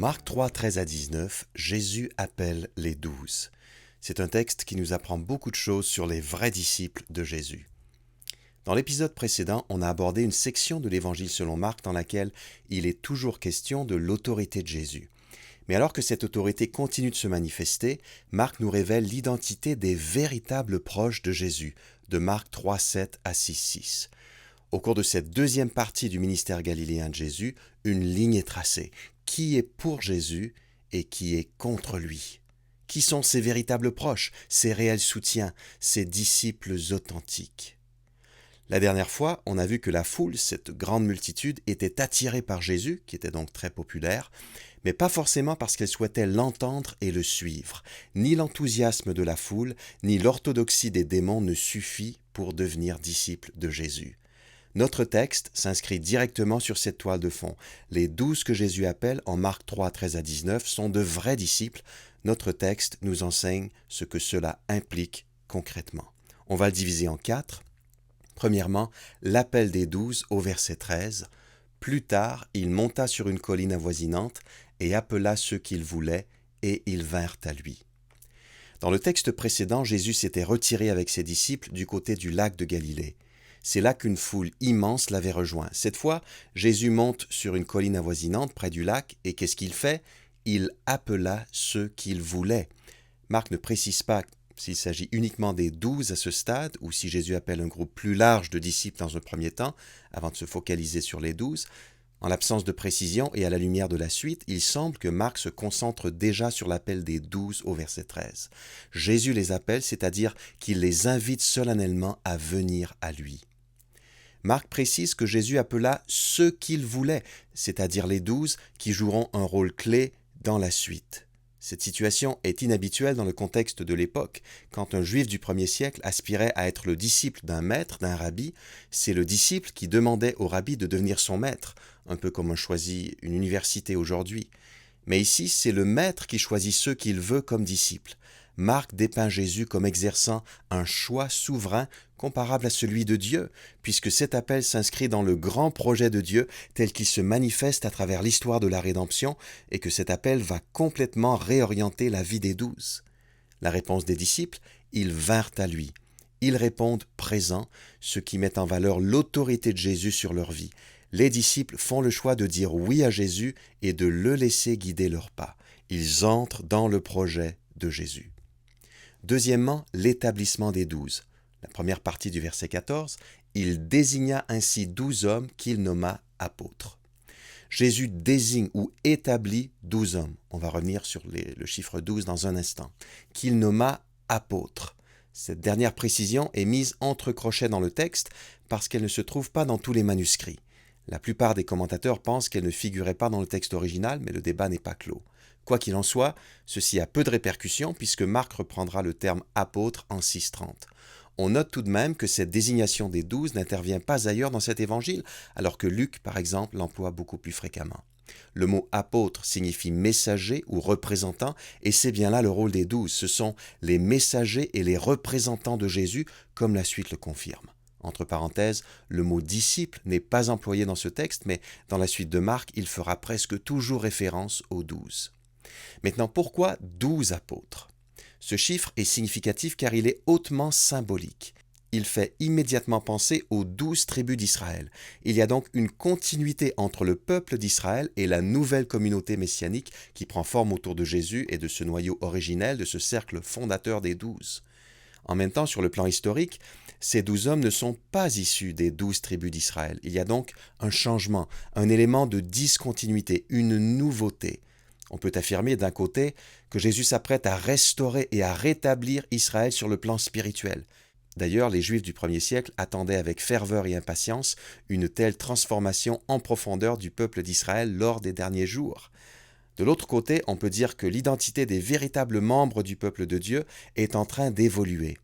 Marc 3, 13 à 19, Jésus appelle les 12. C'est un texte qui nous apprend beaucoup de choses sur les vrais disciples de Jésus. Dans l'épisode précédent, on a abordé une section de l'Évangile selon Marc dans laquelle il est toujours question de l'autorité de Jésus. Mais alors que cette autorité continue de se manifester, Marc nous révèle l'identité des véritables proches de Jésus, de Marc 3, 7 à 6, 6. Au cours de cette deuxième partie du ministère galiléen de Jésus, une ligne est tracée. Qui est pour Jésus et qui est contre lui? Qui sont ses véritables proches, ses réels soutiens, ses disciples authentiques? La dernière fois, on a vu que la foule, cette grande multitude, était attirée par Jésus, qui était donc très populaire, mais pas forcément parce qu'elle souhaitait l'entendre et le suivre. Ni l'enthousiasme de la foule, ni l'orthodoxie des démons ne suffit pour devenir disciple de Jésus. Notre texte s'inscrit directement sur cette toile de fond. Les 12 que Jésus appelle en Marc 3, 13 à 19 sont de vrais disciples. Notre texte nous enseigne ce que cela implique concrètement. On va le diviser en 4. Premièrement, l'appel des 12 au verset 13. Plus tard, il monta sur une colline avoisinante et appela ceux qu'il voulait, et ils vinrent à lui. Dans le texte précédent, Jésus s'était retiré avec ses disciples du côté du lac de Galilée. C'est là qu'une foule immense l'avait rejoint. Cette fois, Jésus monte sur une colline avoisinante près du lac, et qu'est-ce qu'il fait? Il appela ceux qu'il voulait. Marc ne précise pas s'il s'agit uniquement des 12 à ce stade, ou si Jésus appelle un groupe plus large de disciples dans un premier temps, avant de se focaliser sur les 12. En l'absence de précision et à la lumière de la suite, il semble que Marc se concentre déjà sur l'appel des 12 au verset 13. Jésus les appelle, c'est-à-dire qu'il les invite solennellement à venir à lui. Marc précise que Jésus appela ceux qu'il voulait, c'est-à-dire les 12 qui joueront un rôle clé dans la suite. Cette situation est inhabituelle dans le contexte de l'époque. Quand un juif du 1er siècle aspirait à être le disciple d'un maître, d'un rabbi, c'est le disciple qui demandait au rabbi de devenir son maître, un peu comme on choisit une université aujourd'hui. Mais ici, c'est le maître qui choisit ceux qu'il veut comme disciples. Marc dépeint Jésus comme exerçant un choix souverain comparable à celui de Dieu, puisque cet appel s'inscrit dans le grand projet de Dieu tel qu'il se manifeste à travers l'histoire de la rédemption et que cet appel va complètement réorienter la vie des 12. La réponse des disciples, ils vinrent à lui. Ils répondent présents, ce qui met en valeur l'autorité de Jésus sur leur vie. Les disciples font le choix de dire oui à Jésus et de le laisser guider leurs pas. Ils entrent dans le projet de Jésus. Deuxièmement, l'établissement des 12. La première partie du verset 14, « Il désigna ainsi 12 hommes qu'il nomma apôtres ». Jésus désigne ou établit 12 hommes. On va revenir sur le chiffre 12 dans un instant. Qu'il nomma apôtres. Cette dernière précision est mise entre crochets dans le texte parce qu'elle ne se trouve pas dans tous les manuscrits. La plupart des commentateurs pensent qu'elle ne figurait pas dans le texte original, mais le débat n'est pas clos. Quoi qu'il en soit, ceci a peu de répercussions puisque Marc reprendra le terme « apôtre » en 6.30. On note tout de même que cette désignation des 12 n'intervient pas ailleurs dans cet évangile, alors que Luc, par exemple, l'emploie beaucoup plus fréquemment. Le mot « apôtre » signifie « messager » ou « représentant » et c'est bien là le rôle des 12. Ce sont les messagers et les représentants de Jésus, comme la suite le confirme. Entre parenthèses, le mot « disciple » n'est pas employé dans ce texte, mais dans la suite de Marc, il fera presque toujours référence aux 12. Maintenant, pourquoi 12 apôtres? Ce chiffre est significatif car il est hautement symbolique. Il fait immédiatement penser aux 12 tribus d'Israël. Il y a donc une continuité entre le peuple d'Israël et la nouvelle communauté messianique qui prend forme autour de Jésus et de ce noyau originel, de ce cercle fondateur des 12. En même temps, sur le plan historique, ces 12 hommes ne sont pas issus des 12 tribus d'Israël. Il y a donc un changement, un élément de discontinuité, une nouveauté. On peut affirmer d'un côté que Jésus s'apprête à restaurer et à rétablir Israël sur le plan spirituel. D'ailleurs, les Juifs du 1er siècle attendaient avec ferveur et impatience une telle transformation en profondeur du peuple d'Israël lors des derniers jours. De l'autre côté, on peut dire que l'identité des véritables membres du peuple de Dieu est en train d'évoluer.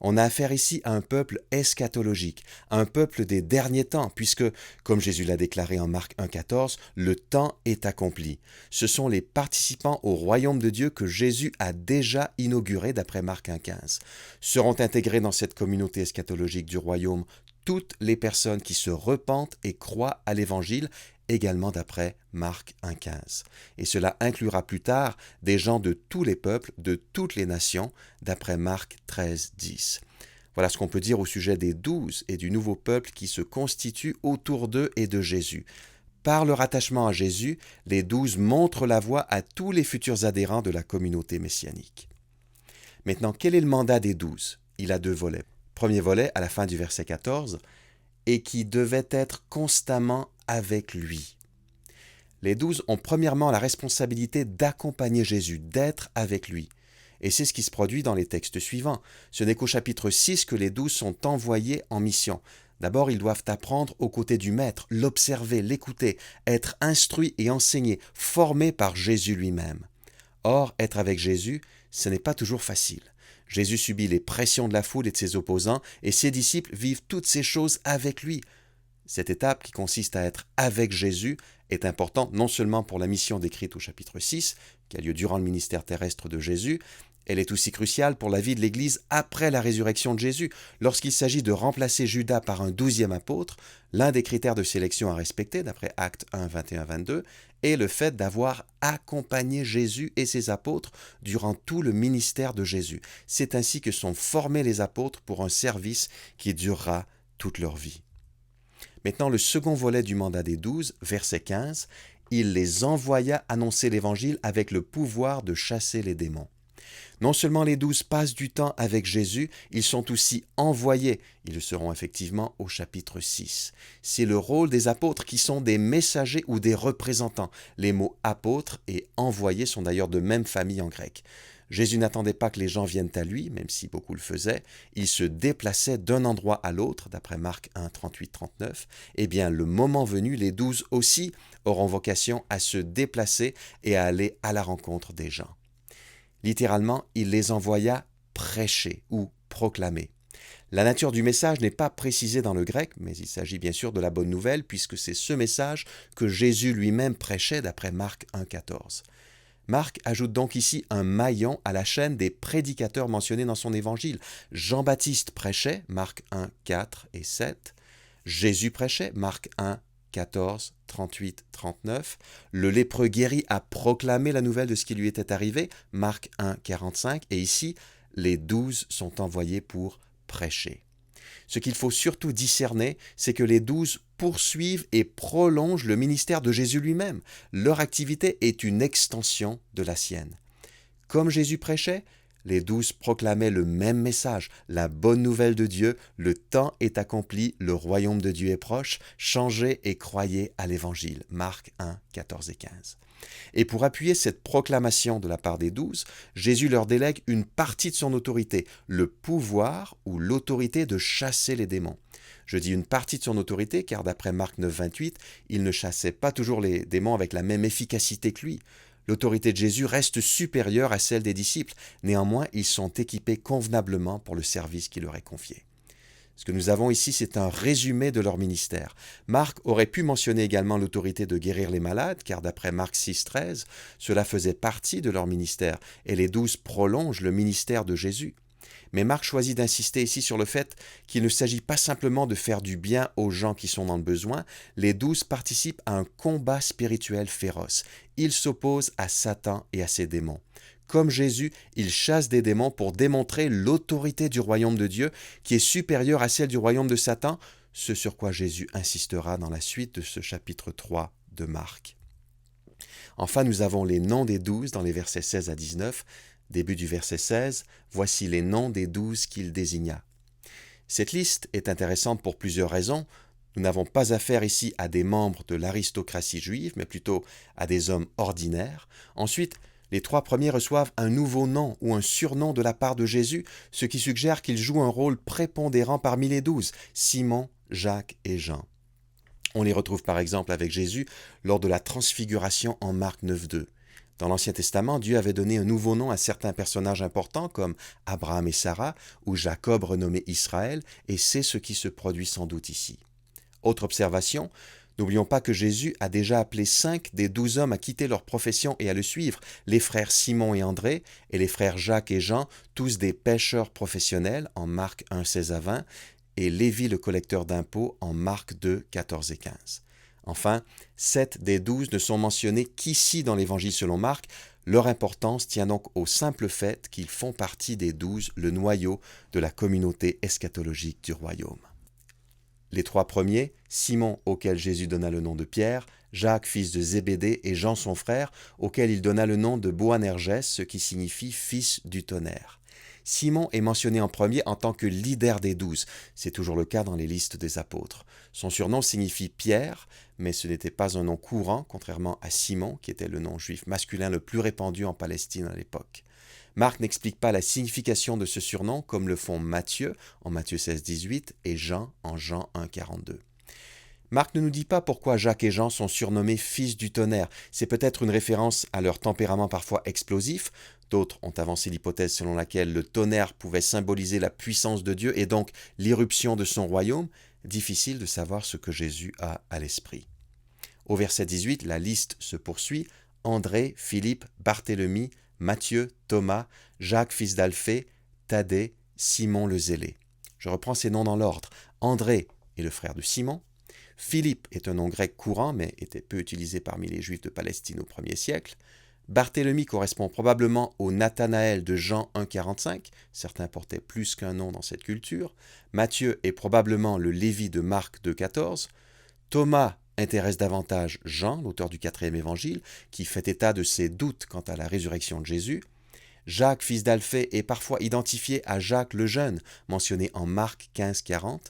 On a affaire ici à un peuple eschatologique, un peuple des derniers temps, puisque, comme Jésus l'a déclaré en Marc 1,14, le temps est accompli. Ce sont les participants au royaume de Dieu que Jésus a déjà inauguré d'après Marc 1,15. Seront intégrés dans cette communauté eschatologique du royaume toutes les personnes qui se repentent et croient à l'Évangile également d'après Marc 1,15. Et cela inclura plus tard des gens de tous les peuples, de toutes les nations, d'après Marc 13,10. Voilà ce qu'on peut dire au sujet des 12 et du nouveau peuple qui se constitue autour d'eux et de Jésus. Par leur attachement à Jésus, les 12 montrent la voie à tous les futurs adhérents de la communauté messianique. Maintenant, quel est le mandat des 12? Il a deux volets. Premier volet, à la fin du verset 14, et qui devait être constamment avec lui. Les 12 ont premièrement la responsabilité d'accompagner Jésus, d'être avec lui. Et c'est ce qui se produit dans les textes suivants. Ce n'est qu'au chapitre 6 que les 12 sont envoyés en mission. D'abord, ils doivent apprendre aux côtés du Maître, l'observer, l'écouter, être instruits et enseignés, formés par Jésus lui-même. Or, être avec Jésus, ce n'est pas toujours facile. Jésus subit les pressions de la foule et de ses opposants, et ses disciples vivent toutes ces choses avec lui. Cette étape qui consiste à être avec Jésus est importante non seulement pour la mission décrite au chapitre 6, qui a lieu durant le ministère terrestre de Jésus, elle est aussi cruciale pour la vie de l'Église après la résurrection de Jésus. Lorsqu'il s'agit de remplacer Judas par un 12e apôtre, l'un des critères de sélection à respecter, d'après Actes 1, 21-22, est le fait d'avoir accompagné Jésus et ses apôtres durant tout le ministère de Jésus. C'est ainsi que sont formés les apôtres pour un service qui durera toute leur vie. Maintenant, le second volet du mandat des 12, verset 15, il les envoya annoncer l'Évangile avec le pouvoir de chasser les démons. Non seulement les 12 passent du temps avec Jésus, ils sont aussi envoyés. Ils le seront effectivement au chapitre 6. C'est le rôle des apôtres qui sont des messagers ou des représentants. Les mots apôtres et envoyés sont d'ailleurs de même famille en grec. Jésus n'attendait pas que les gens viennent à lui, même si beaucoup le faisaient. Il se déplaçait d'un endroit à l'autre, d'après Marc 1, 38-39. Eh bien, le moment venu, les 12 aussi auront vocation à se déplacer et à aller à la rencontre des gens. Littéralement, il les envoya prêcher ou proclamer. La nature du message n'est pas précisée dans le grec, mais il s'agit bien sûr de la bonne nouvelle, puisque c'est ce message que Jésus lui-même prêchait d'après Marc 1,14. Marc ajoute donc ici un maillon à la chaîne des prédicateurs mentionnés dans son évangile. Jean-Baptiste prêchait, Marc 1, 4 et 7. Jésus prêchait, Marc 1, 14, 38, 39. Le lépreux guéri a proclamé la nouvelle de ce qui lui était arrivé, Marc 1, 45. Et ici, les 12 sont envoyés pour prêcher. Ce qu'il faut surtout discerner, c'est que les 12 poursuivent et prolongent le ministère de Jésus lui-même. Leur activité est une extension de la sienne. Comme Jésus prêchait, les 12 proclamaient le même message, la bonne nouvelle de Dieu, le temps est accompli, le royaume de Dieu est proche, changez et croyez à l'Évangile. Marc 1, 14 et 15. Et pour appuyer cette proclamation de la part des 12, Jésus leur délègue une partie de son autorité, le pouvoir ou l'autorité de chasser les démons. Je dis une partie de son autorité car d'après Marc 9, 28, il ne chassait pas toujours les démons avec la même efficacité que lui. L'autorité de Jésus reste supérieure à celle des disciples. Néanmoins, ils sont équipés convenablement pour le service qui leur est confié. Ce que nous avons ici, c'est un résumé de leur ministère. Marc aurait pu mentionner également l'autorité de guérir les malades, car d'après Marc 6, 13, cela faisait partie de leur ministère, et les 12 prolongent le ministère de Jésus. Mais Marc choisit d'insister ici sur le fait qu'il ne s'agit pas simplement de faire du bien aux gens qui sont dans le besoin, les 12 participent à un combat spirituel féroce. Ils s'opposent à Satan et à ses démons. Comme Jésus, ils chassent des démons pour démontrer l'autorité du royaume de Dieu qui est supérieure à celle du royaume de Satan, ce sur quoi Jésus insistera dans la suite de ce chapitre 3 de Marc. Enfin, nous avons les noms des 12 dans les versets 16 à 19. Début du verset 16, voici les noms des 12 qu'il désigna. Cette liste est intéressante pour plusieurs raisons. Nous n'avons pas affaire ici à des membres de l'aristocratie juive, mais plutôt à des hommes ordinaires. Ensuite, les 3 premiers reçoivent un nouveau nom ou un surnom de la part de Jésus, ce qui suggère qu'ils jouent un rôle prépondérant parmi les 12, Simon, Jacques et Jean. On les retrouve par exemple avec Jésus lors de la transfiguration en Marc 9.2. Dans l'Ancien Testament, Dieu avait donné un nouveau nom à certains personnages importants comme Abraham et Sarah ou Jacob renommé Israël, et c'est ce qui se produit sans doute ici. Autre observation, n'oublions pas que Jésus a déjà appelé 5 des 12 hommes à quitter leur profession et à le suivre, les frères Simon et André et les frères Jacques et Jean, tous des pêcheurs professionnels en Marc 1, 16 à 20, et Lévi le collecteur d'impôts en Marc 2, 14 et 15. Enfin, 7 des 12 ne sont mentionnés qu'ici dans l'Évangile selon Marc. Leur importance tient donc au simple fait qu'ils font partie des 12, le noyau de la communauté eschatologique du royaume. Les 3 premiers, Simon auquel Jésus donna le nom de Pierre, Jacques fils de Zébédée et Jean son frère, auquel il donna le nom de Boanerges, ce qui signifie fils du tonnerre. Simon est mentionné en premier en tant que leader des 12. C'est toujours le cas dans les listes des apôtres. Son surnom signifie Pierre, mais ce n'était pas un nom courant, contrairement à Simon, qui était le nom juif masculin le plus répandu en Palestine à l'époque. Marc n'explique pas la signification de ce surnom comme le font Matthieu en Matthieu 16, 18 et Jean en Jean 1, 42. Marc ne nous dit pas pourquoi Jacques et Jean sont surnommés fils du tonnerre. C'est peut-être une référence à leur tempérament parfois explosif. D'autres ont avancé l'hypothèse selon laquelle le tonnerre pouvait symboliser la puissance de Dieu et donc l'irruption de son royaume. Difficile de savoir ce que Jésus a à l'esprit. Au verset 18, la liste se poursuit. André, Philippe, Barthélemy, Matthieu, Thomas, Jacques fils d'Alphée, Thaddée, Simon le Zélé. Je reprends ces noms dans l'ordre. André est le frère de Simon. Philippe est un nom grec courant, mais était peu utilisé parmi les Juifs de Palestine au 1er siècle. Barthélemy correspond probablement au Nathanaël de Jean 1,45. Certains portaient plus qu'un nom dans cette culture. Matthieu est probablement le Lévi de Marc 2,14. Thomas intéresse davantage Jean, l'auteur du 4e évangile, qui fait état de ses doutes quant à la résurrection de Jésus. Jacques, fils d'Alphée, est parfois identifié à Jacques le Jeune, mentionné en Marc 15,40.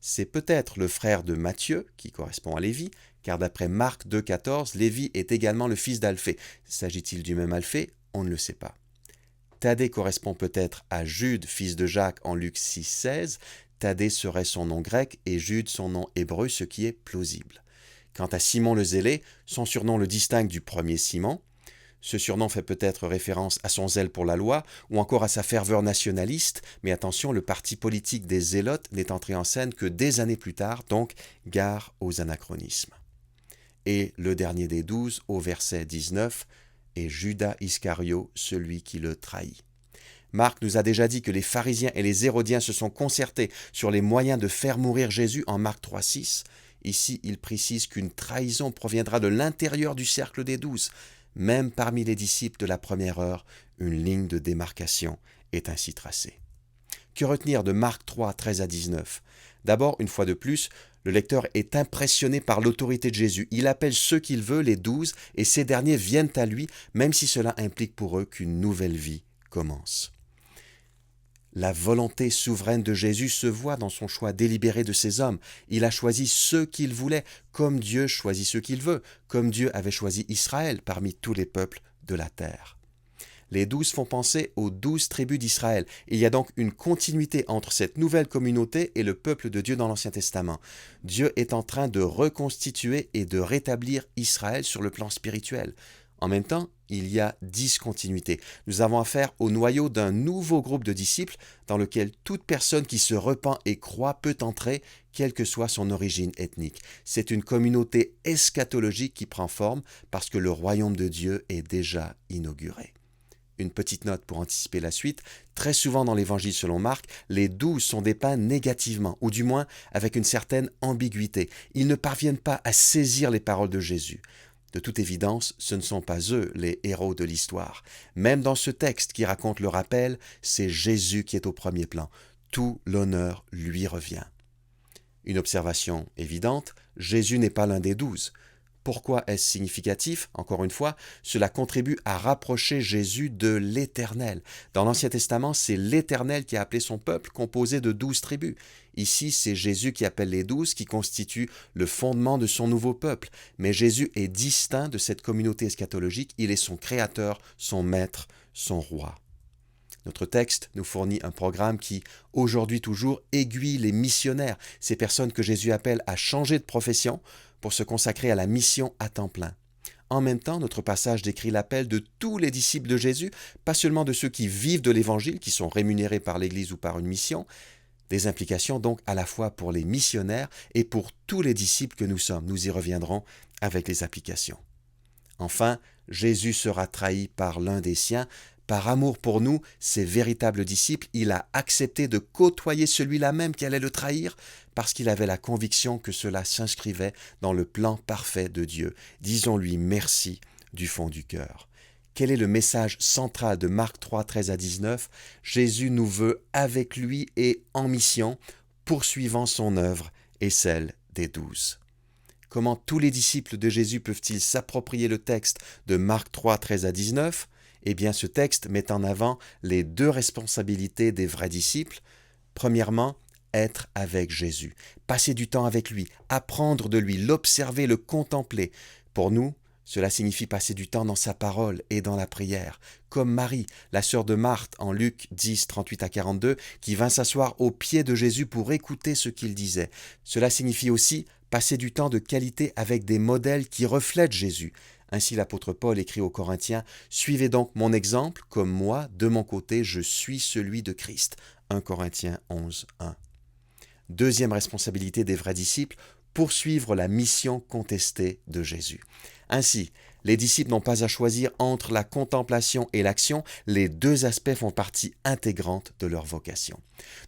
C'est peut-être le frère de Matthieu, qui correspond à Lévi, car d'après Marc 2,14, Lévi est également le fils d'Alphée. S'agit-il du même Alphée? On ne le sait pas. Thaddée correspond peut-être à Jude, fils de Jacques, en Luc 6,16. Thaddée serait son nom grec et Jude son nom hébreu, ce qui est plausible. Quant à Simon le Zélé, son surnom le distingue du premier Simon. Ce surnom fait peut-être référence à son zèle pour la loi ou encore à sa ferveur nationaliste, mais attention, le parti politique des Zélotes n'est entré en scène que des années plus tard, donc gare aux anachronismes. Et le dernier des 12, au verset 19, est Judas Iscario, celui qui le trahit. Marc nous a déjà dit que les pharisiens et les hérodiens se sont concertés sur les moyens de faire mourir Jésus en Marc 3,6. Ici, il précise qu'une trahison proviendra de l'intérieur du cercle des 12. Même parmi les disciples de la première heure, une ligne de démarcation est ainsi tracée. Que retenir de Marc 3, 13 à 19 ? D'abord, une fois de plus, le lecteur est impressionné par l'autorité de Jésus. Il appelle ceux qu'il veut, les 12, et ces derniers viennent à lui, même si cela implique pour eux qu'une nouvelle vie commence. La volonté souveraine de Jésus se voit dans son choix délibéré de ses hommes. Il a choisi ceux qu'il voulait, comme Dieu choisit ceux qu'il veut, comme Dieu avait choisi Israël parmi tous les peuples de la terre. Les 12 font penser aux 12 tribus d'Israël. Il y a donc une continuité entre cette nouvelle communauté et le peuple de Dieu dans l'Ancien Testament. Dieu est en train de reconstituer et de rétablir Israël sur le plan spirituel. En même temps, il y a discontinuité. Nous avons affaire au noyau d'un nouveau groupe de disciples dans lequel toute personne qui se repent et croit peut entrer, quelle que soit son origine ethnique. C'est une communauté eschatologique qui prend forme parce que le royaume de Dieu est déjà inauguré. Une petite note pour anticiper la suite. Très souvent dans l'Évangile selon Marc, les 12 sont dépeints négativement, ou du moins avec une certaine ambiguïté. Ils ne parviennent pas à saisir les paroles de Jésus. De toute évidence, ce ne sont pas eux les héros de l'histoire. Même dans ce texte qui raconte le rappel, c'est Jésus qui est au premier plan. Tout l'honneur lui revient. Une observation évidente, Jésus n'est pas l'un des 12. Pourquoi est-ce significatif? Encore une fois, cela contribue à rapprocher Jésus de l'Éternel. Dans l'Ancien Testament, c'est l'Éternel qui a appelé son peuple composé de 12 tribus. Ici, c'est Jésus qui appelle les 12 qui constituent le fondement de son nouveau peuple. Mais Jésus est distinct de cette communauté eschatologique. Il est son créateur, son maître, son roi. Notre texte nous fournit un programme qui, aujourd'hui toujours, aiguille les missionnaires, ces personnes que Jésus appelle à changer de profession pour se consacrer à la mission à temps plein. En même temps, notre passage décrit l'appel de tous les disciples de Jésus, pas seulement de ceux qui vivent de l'Évangile, qui sont rémunérés par l'Église ou par une mission, des implications donc à la fois pour les missionnaires et pour tous les disciples que nous sommes. Nous y reviendrons avec les applications. Enfin, Jésus sera trahi par l'un des siens. Par amour pour nous, ses véritables disciples, il a accepté de côtoyer celui-là même qui allait le trahir, parce qu'il avait la conviction que cela s'inscrivait dans le plan parfait de Dieu. Disons-lui merci du fond du cœur. Quel est le message central de Marc 3, 13 à 19 ? Jésus nous veut avec lui et en mission, poursuivant son œuvre et celle des 12. Comment tous les disciples de Jésus peuvent-ils s'approprier le texte de Marc 3, 13 à 19 ? Eh bien, ce texte met en avant les deux responsabilités des vrais disciples. Premièrement, être avec Jésus, passer du temps avec lui, apprendre de lui, l'observer, le contempler. Pour nous, cela signifie passer du temps dans sa parole et dans la prière, comme Marie, la sœur de Marthe en Luc 10, 38 à 42, qui vint s'asseoir aux pieds de Jésus pour écouter ce qu'il disait. Cela signifie aussi passer du temps de qualité avec des modèles qui reflètent Jésus. Ainsi l'apôtre Paul écrit aux Corinthiens « Suivez donc mon exemple, comme moi, de mon côté, je suis celui de Christ. » 1 Corinthiens 11, 1. Deuxième responsabilité des vrais disciples, poursuivre la mission contestée de Jésus. Ainsi, les disciples n'ont pas à choisir entre la contemplation et l'action, les deux aspects font partie intégrante de leur vocation.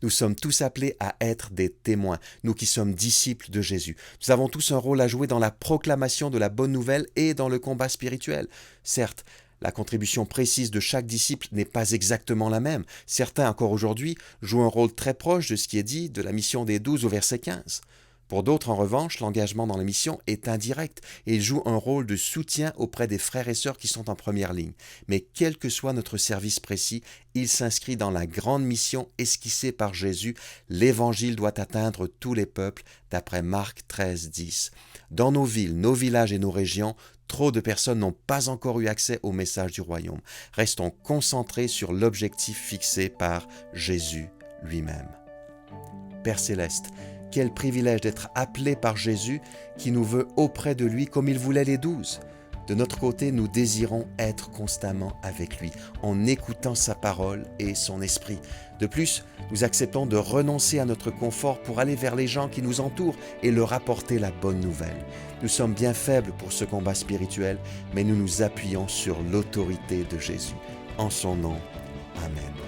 Nous sommes tous appelés à être des témoins, nous qui sommes disciples de Jésus. Nous avons tous un rôle à jouer dans la proclamation de la bonne nouvelle et dans le combat spirituel. Certes, la contribution précise de chaque disciple n'est pas exactement la même. Certains, encore aujourd'hui, jouent un rôle très proche de ce qui est dit de la mission des 12 au verset 15. Pour d'autres, en revanche, l'engagement dans la mission est indirect et ils jouent un rôle de soutien auprès des frères et sœurs qui sont en première ligne. Mais quel que soit notre service précis, il s'inscrit dans la grande mission esquissée par Jésus. L'Évangile doit atteindre tous les peuples, d'après Marc 13, 10. Dans nos villes, nos villages et nos régions, trop de personnes n'ont pas encore eu accès au message du royaume. Restons concentrés sur l'objectif fixé par Jésus lui-même. Père céleste, quel privilège d'être appelé par Jésus qui nous veut auprès de lui comme il voulait les 12. De notre côté, nous désirons être constamment avec lui, en écoutant sa parole et son esprit. De plus, nous acceptons de renoncer à notre confort pour aller vers les gens qui nous entourent et leur apporter la bonne nouvelle. Nous sommes bien faibles pour ce combat spirituel, mais nous nous appuyons sur l'autorité de Jésus. En son nom, Amen.